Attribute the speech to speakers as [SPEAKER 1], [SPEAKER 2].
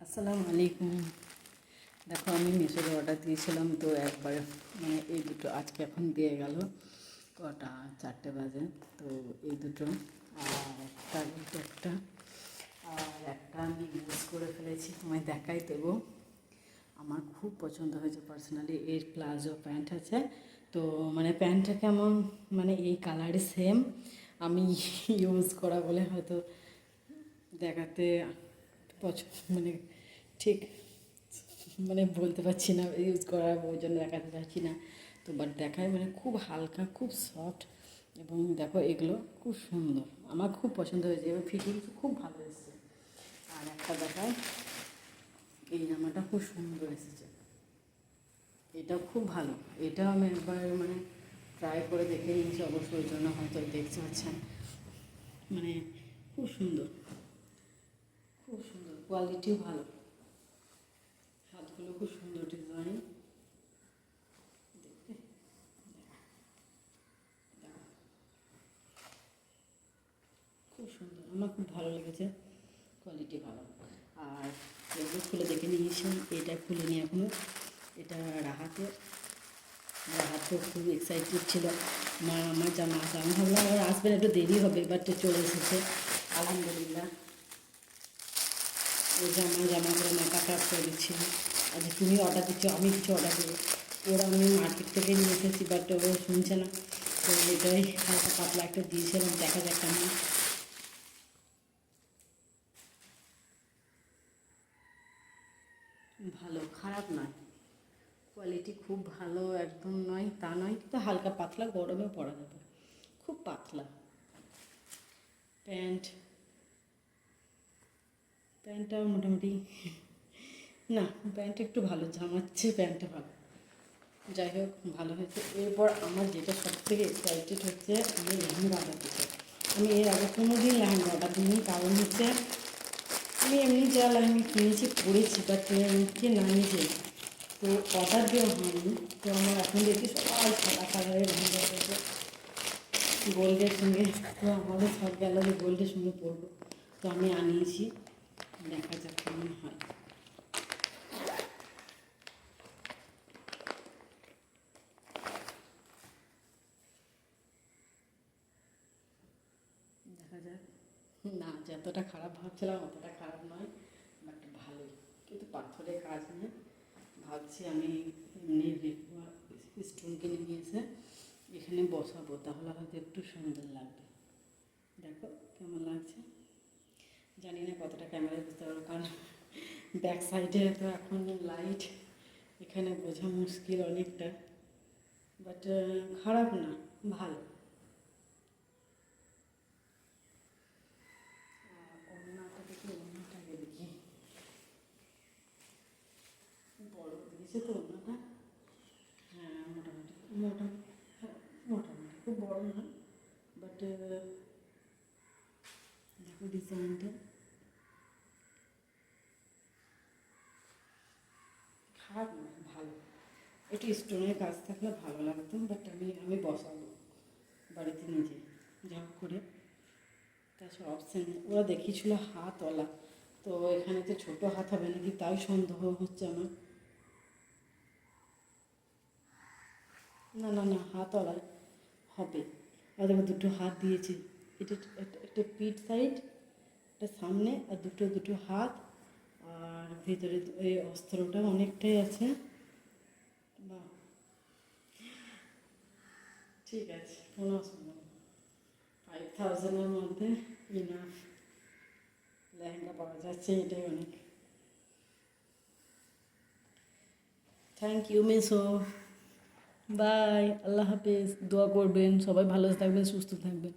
[SPEAKER 1] আসসালামু আলাইকুম। দেখো আমি মিশোতে অর্ডার দিয়েছিলাম, তো একবার মানে এই দুটো আজকে এখন দিয়ে গেল কটা 4টে বাজে। তো এই দুটো আর একটা আর একটা আমি ইউজ করে ফেলেছি, তোমায় দেখাই দেবো। আমার খুব পছন্দ হয়েছে পার্সোনালি। এর প্লাজো প্যান্ট আছে, তো মানে প্যান্টটা কেমন, মানে এই কালারই সেম। আমি ইউজ করা বলে হয়তো দেখাতে মানে ঠিক মানে বলতে পারছি না, ইউজ করার ওই জন্য দেখাতে পারছি না। তো বাট দেখায় মানে খুব হালকা, খুব সফট, এবং দেখো এগুলো খুব সুন্দর, আমার খুব পছন্দ হয়েছে এবং ফিটিংস খুব ভালো এসেছে। আর একটা দেখায়, এই জামাটা খুব সুন্দর এসেছে, এটাও খুব ভালো। এটাও আমি একবার মানে ট্রাই করে দেখে নিয়েছি, অবশ্যই ওই জন্য হয়তো দেখতে পাচ্ছেন। মানে খুব সুন্দর, খুব সুন্দর, কোয়ালিটিও ভালো, হাতগুলো খুব সুন্দর ডিজাইন। দেখতে খুব সুন্দর, আমার খুব ভালো লেগেছে, কোয়ালিটি ভালো। আর এগুলো খুলে দেখে নিয়েছি, এটা খুলে নিয়ে এখনও, এটা রাহাতে রাহাতও খুব এক্সাইটেড ছিল, মা আমার জামা আছে। আমি ভাবলাম আমার আসবেন একটু দেরি হবে, বাট চলে এসেছে আলহামদুলিল্লাহ। ওই জামা করে মাথা খারাপ করে দিচ্ছিল, আজ তুমি অর্ডার দিচ্ছ, আমি কিছু অর্ডার দেবো। ওরা আমি মার্কেট থেকে নিয়ে এসেছি, বাট ও শুনছে না। তো এটাই হালকা পাতলা একটা দিয়েছিলাম, দেখা যাক কেমন। ভালো, খারাপ নয়, কোয়ালিটি খুব ভালো একদম নয়, তা নয়, কিন্তু হালকা পাতলা গরমে পরা যাবে, খুব পাতলা। প্যান্ট প্যান্টটাও মোটামুটি না, প্যান্ট একটু ভালো জামাচ্ছে, প্যান্টটা ভালো। যাই হোক, ভালো হয়েছে। এরপর আমার যেটা সবথেকে এক্সাইটেড হচ্ছে, আমি লেহেঙ্গা অর্ডার দিতে। আমি এর আগে কোনো দিন লেহেঙ্গা অর্ডার দিইনি, কারণ হচ্ছে আমি এমনি যা লেহেঙ্গা কিনেছি পরেছি, বাট কে না নিজে, তো অর্ডার দেওয়া হয়নি। তো আমার এখন দেখি সবাই সাদা কালারের লেহেঙ্গা পরবে গোল্ডের সঙ্গে, তো আমারও সব গেল যে গোল্ডের সঙ্গে পরবো। তো আমি আনিয়েছি, দেখা যাক কেমন হয়। দেখা যাক। না, যতটা খারাপ ভাবছিলাম অতটা খারাপ নয়, বাট ভালোই, কিন্তু পাথরের কাজ নিয়ে ভাবছি আমি এমনি রেখা স্টোন কিনে নিয়েছে, এখানে বসাবো, তাহলে হয়তো একটু সুন্দর লাগবে। দেখো কেমন লাগছে, জানি না কতটা ক্যামেরায় বুঝতে পারবো, কারণ ব্যাক সাইডে তো এখন লাইট, এখানে বোঝা মুশকিল অনেকটা, বাট খারাপ না, ভালো। ওড়নাটা দেখি, ওড়নাটাকে দেখি, বড় দিয়েছে তো ওড়নাটা। হ্যাঁ, মোটামুটি মোটামুটি, হ্যাঁ মোটামুটি, খুব বড় না, বাট দেখো ডিজাইনটা খারাপ নয়, ভালো। একটু স্টোনের কাজ থাকলে ভালো লাগতো, বাট আমি বসাবো বাড়িতে নিজে যা হোক করে। তাছাড়া অপশান ওরা দেখিয়েছিল হাতওয়ালা, তো এখানে তো ছোটো হাত হবে নাকি তাই সন্দেহ হচ্ছে আমার। না না না, হাতওয়ালা হবে। আর দেখো দুটো হাত দিয়েছে, এটা একটা পিঠ সাইড, একটা সামনে, আর দুটো দুটো হাত, আর ভিতরে এই অস্ত্রটা অনেকটাই আছে। বা ঠিক আছে, কোনো অসুবিধা নেই। 5000-এর মধ্যে ইনাফ, লেহেঙ্গা পাওয়া যাচ্ছে, এটাই অনেক। থ্যাংক ইউ মিসো, বাই, আল্লাহ হাফেজ। দোয়া করবেন, সবাই ভালো থাকবেন, সুস্থ থাকবেন।